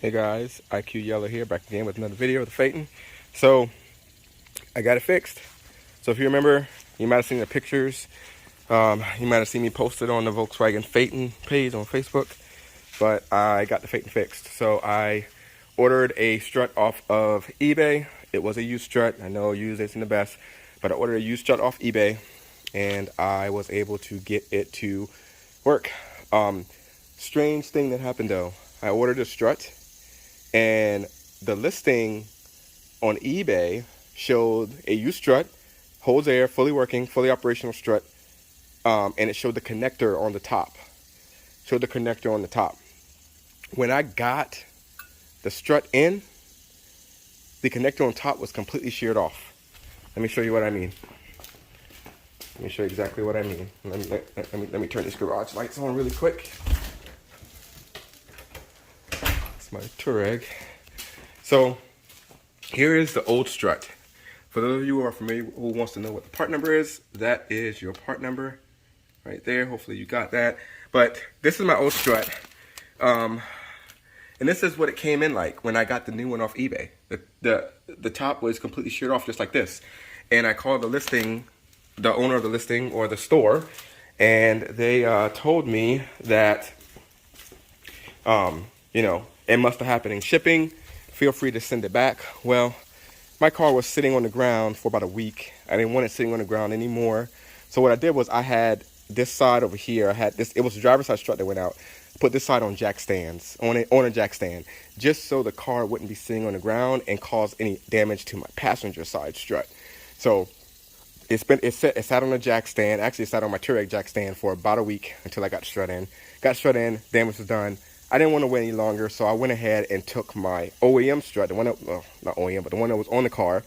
Hey guys, IQ Yellow here, back again with another video of the Phaeton. So, I got it fixed. So if you remember, you might have seen the pictures. You might have seen me posted on the Volkswagen Phaeton page on Facebook. But I got the Phaeton fixed. So I ordered a strut off of eBay. It was a used strut. I know used isn't the best, but I ordered a used strut off eBay, and I was able to get it to work. Strange thing that happened though. I ordered a strut, and the listing on eBay showed a used strut, holds air, fully working, fully operational strut, and it showed the connector on the top. When I got the strut in, the connector on top was completely sheared off. Let me show you what I mean. Let me show you exactly what I mean. Let me turn this garage lights on really quick. It's my Touareg. So here is the old strut. For those of you who are familiar, who wants to know what the part number is, that is your part number right there. Hopefully you got that. But this is my old strut. And this is what it came in like when I got the new one off eBay. The top was completely sheared off just like this. And I called the owner of the listing or the store, and they told me that, it must have happened in shipping. Feel free to send it back. Well, my car was sitting on the ground for about a week. I didn't want it sitting on the ground anymore. So what I did was I had this side over here. I had this, it was the driver's side strut that went out. Put this side on jack stands, on a jack stand, just so the car wouldn't be sitting on the ground and cause any damage to my passenger side strut. So it sat on a jack stand. Actually, it sat on my Touareg jack stand for about a week until I got strut in. Got strut in, damage was done. I didn't want to wait any longer, so I went ahead and took my OEM strut, the one that, well, not OEM, but the one that was on the car,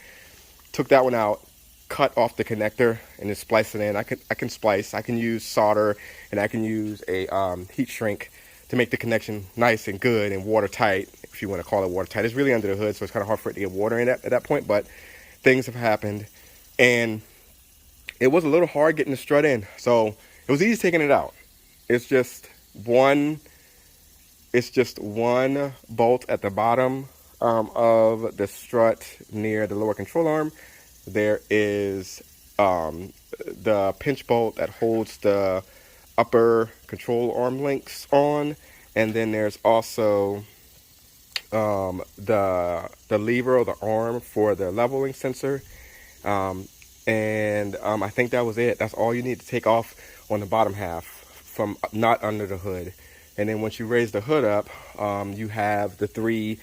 took that one out, cut off the connector, and then spliced it in. I can splice, I can use solder, and I can use a heat shrink to make the connection nice and good and watertight, if you want to call it watertight. It's really under the hood, so it's kind of hard for it to get water in at that point, but things have happened, and it was a little hard getting the strut in, so it was easy taking it out. It's just one bolt at the bottom of the strut near the lower control arm. There is the pinch bolt that holds the upper control arm links on, and then there's also the lever or the arm for the leveling sensor. I think that was it. That's all you need to take off on the bottom half, from not under the hood. And then once you raise the hood up, you have the 3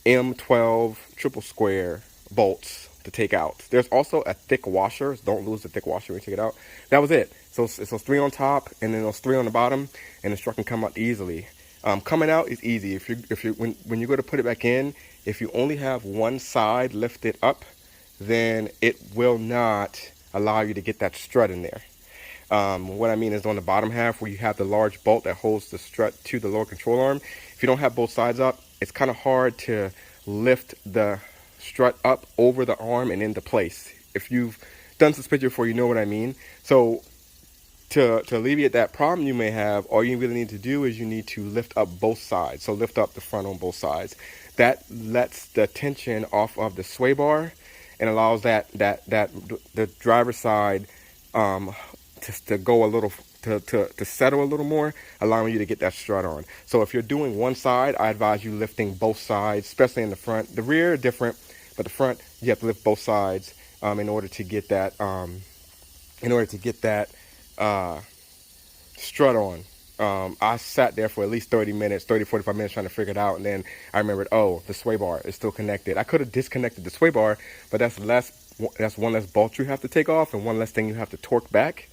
M12 triple square bolts to take out. There's also a thick washer. Don't lose the thick washer when you take it out. That was it. So it's those 3 on top, and then those 3 on the bottom, and the strut can come out easily. Coming out is easy. When you go to put it back in, if you only have one side lifted up, then it will not allow you to get that strut in there. What I mean is on the bottom half where you have the large bolt that holds the strut to the lower control arm. If you don't have both sides up, it's kind of hard to lift the strut up over the arm and into place. If you've done suspension before, you know what I mean. So to alleviate that problem you may have, all you really need to do is you need to lift up both sides. So lift up the front on both sides. That lets the tension off of the sway bar and allows the driver's side to go a little, to settle a little more, allowing you to get that strut on. So if you're doing one side, I advise you lifting both sides, especially in the front. The rear different, but the front you have to lift both sides in order to get that strut on. I sat there for at least 30 minutes, 45 minutes trying to figure it out, and then I remembered, oh, the sway bar is still connected. I could have disconnected the sway bar, but that's one less bolt you have to take off and one less thing you have to torque back.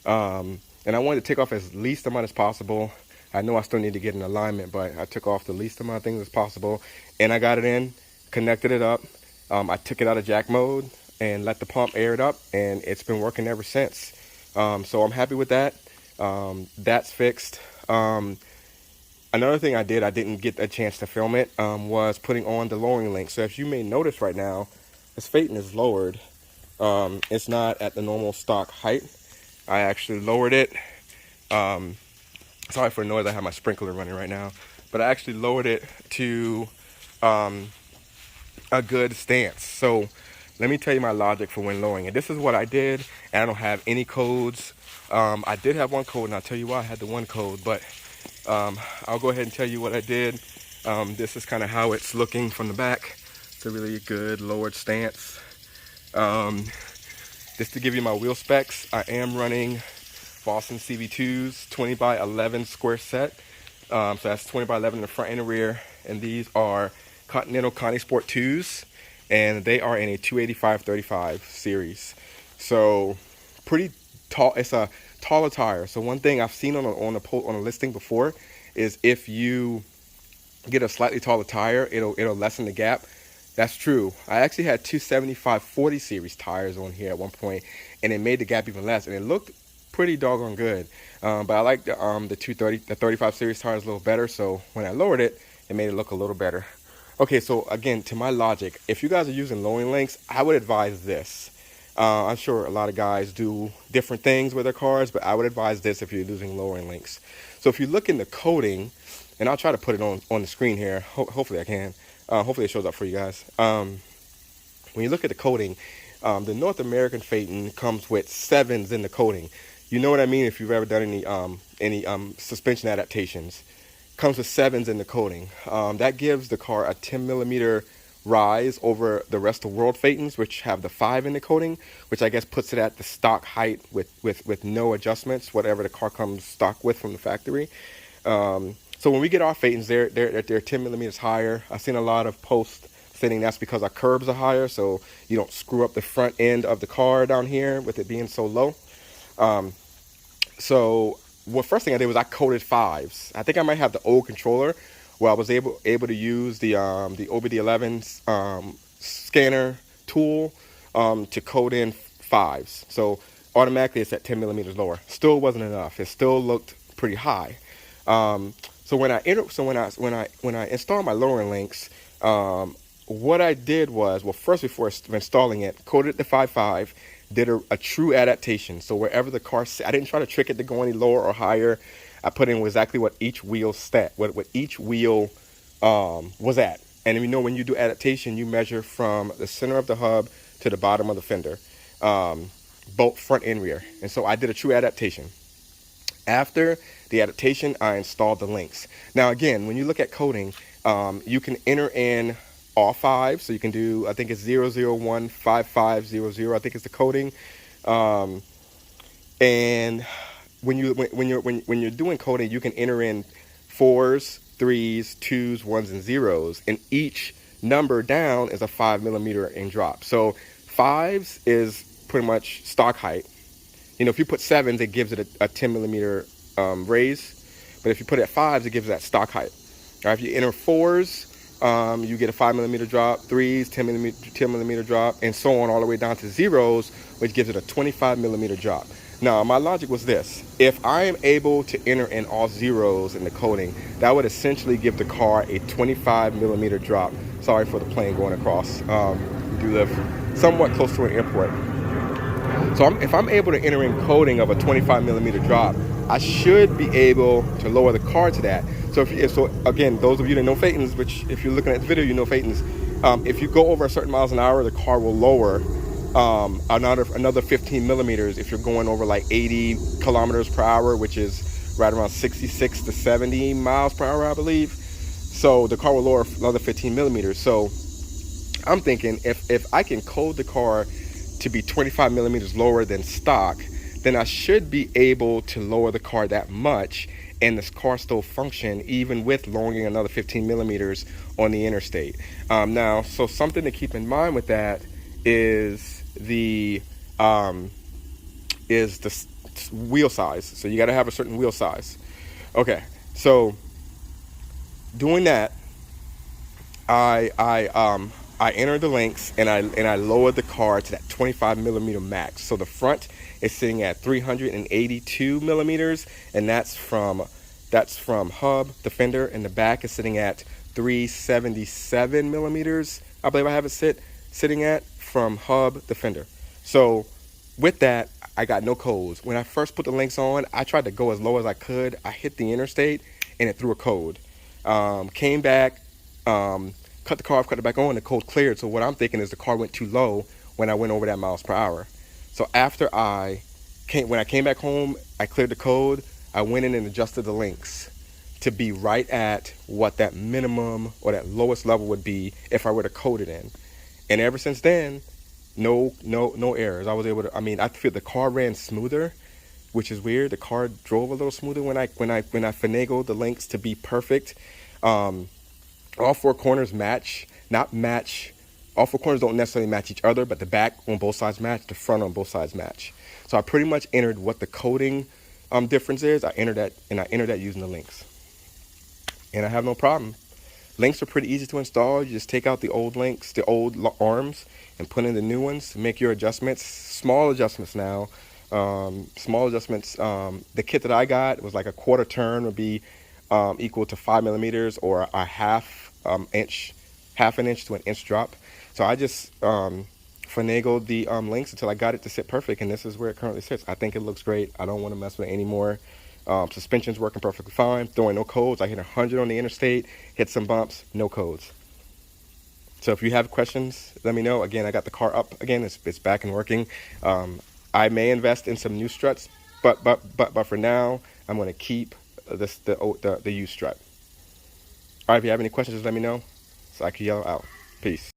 And I wanted to take off as least amount as possible. I know I still need to get in alignment, but I took off the least amount of things as possible, and I got it in, connected it up. I took it out of jack mode and let the pump air it up, and it's been working ever since. So I'm happy with that. That's fixed. Another thing I didn't get a chance to film it, was putting on the lowering link. So if you may notice right now, this Phaeton is lowered. It's not at the normal stock height. I actually lowered it. Sorry for the noise, I have my sprinkler running right now. but I actually lowered it to a good stance. So let me tell you my logic for when lowering it. This is what I did, and I don't have any codes. I did have one code, and I'll tell you why I had the one code, but I'll go ahead and tell you what I did. This is kind of how it's looking from the back. It's a really good lowered stance. Just to give you my wheel specs, I am running Boston CB2s 20 by 11 square set. So that's 20 by 11 in the front and the rear. And these are Continental Conti Sport 2s. And they are in a 285/35 series. So pretty tall. It's a taller tire. So one thing I've seen on a listing before is if you get a slightly taller tire, it'll lessen the gap. That's true. I actually had 275/40 series tires on here at one point, and it made the gap even less, and it looked pretty doggone good. But I like the 35 series tires a little better. So when I lowered it, it made it look a little better. Okay, so again, to my logic, if you guys are using lowering links, I would advise this. I'm sure a lot of guys do different things with their cars, but I would advise this if you're using lowering links. So if you look in the coating, and I'll try to put it on the screen here. Hopefully I can. Hopefully it shows up for you guys. When you look at the coating, the North American Phaeton comes with 7s in the coating. You know what I mean if you've ever done any suspension adaptations. Comes with 7s in the coating. That gives the car a 10mm rise over the rest of world Phaetons, which have the 5 in the coating, which I guess puts it at the stock height with no adjustments, whatever the car comes stock with from the factory. So when we get our Phaetons, they're 10mm higher. I've seen a lot of posts saying that's because our curbs are higher, so you don't screw up the front end of the car down here with it being so low. So what first thing I did was I coated 5s. I think I might have the old controller where I was able to use the OBD11 scanner tool to code in 5s. So automatically it's at 10mm lower. Still wasn't enough. It still looked pretty high. So when I installed my lowering links, what I did was, well, first before installing it, coded the 5.5, did a true adaptation. So wherever the car, I didn't try to trick it to go any lower or higher. I put in exactly what each wheel what each wheel was at. And you know, when you do adaptation, you measure from the center of the hub to the bottom of the fender, both front and rear. And so I did a true adaptation. After the adaptation, I installed the links. Now again, when you look at coding, you can enter in all 5. So you can do, I think it's 0015500. I think it's the coding. And when you're doing coding, you can enter in 4s, 3s, 2s, 1s, and 0s, and each number down is a 5mm in drop. So 5s is pretty much stock height. You know, if you put 7s, it gives it a 10mm raise. But if you put it at 5s, it gives it that stock height. All right, if you enter 4s, you get a 5mm drop, 3s, 10mm drop, and so on all the way down to 0s, which gives it a 25mm drop. Now, my logic was this. If I am able to enter in all 0s in the coding, that would essentially give the car a 25mm drop. Sorry for the plane going across. We do live somewhat close to an airport. So if I'm able to enter in coding of a 25mm drop, I should be able to lower the car to that. So so again, those of you that know Phaetons, which if you're looking at this video, you know Phaetons, if you go over a certain miles an hour, the car will lower another 15mm if you're going over like 80 kilometers per hour, which is right around 66 to 70 miles per hour, I believe. So the car will lower another 15mm. So I'm thinking if I can code the car to be 25mm lower than stock, then I should be able to lower the car that much and this car still function even with lowering another 15mm on the interstate. Now, so something to keep in mind with that is the wheel size. So you got to have a certain wheel size. Okay, so doing that, I entered the links and I lowered the car to that 25mm max. So the front is sitting at 382mm, and that's from hub to fender, and the back is sitting at 377mm. I believe I have it sitting at from hub to fender. So with that, I got no codes. When I first put the links on, I tried to go as low as I could. I hit the interstate and it threw a code. Came back, cut the car off, cut it back on, the code cleared. So what I'm thinking is the car went too low when I went over that miles per hour. So when I came back home, I cleared the code. I went in and adjusted the links to be right at what that minimum or that lowest level would be if I were to code it in. And ever since then, no errors. I was able to. I mean, I feel the car ran smoother, which is weird. The car drove a little smoother when I finagled the links to be perfect. All four corners not match. All four corners don't necessarily match each other, but the back on both sides match, the front on both sides match. So I pretty much entered what the coding difference is. I entered that using the links, and I have no problem. Links are pretty easy to install. You just take out the old links, the old arms, and put in the new ones. Make your adjustments, small adjustments now. Small adjustments. The kit that I got was like a quarter turn would be equal to 5 millimeters, or a half an inch to an inch drop. So I just finagled the links until I got it to sit perfect, and this is where it currently sits. I think it looks great. I don't want to mess with it anymore. Suspension's working perfectly fine. Throwing no codes. I hit 100 on the interstate, hit some bumps, no codes. So if you have questions, let me know. Again, I got the car up again. It's back and working. I may invest in some new struts, but for now, I'm going to keep the used strut. All right, if you have any questions, just let me know so I can yell out. Peace.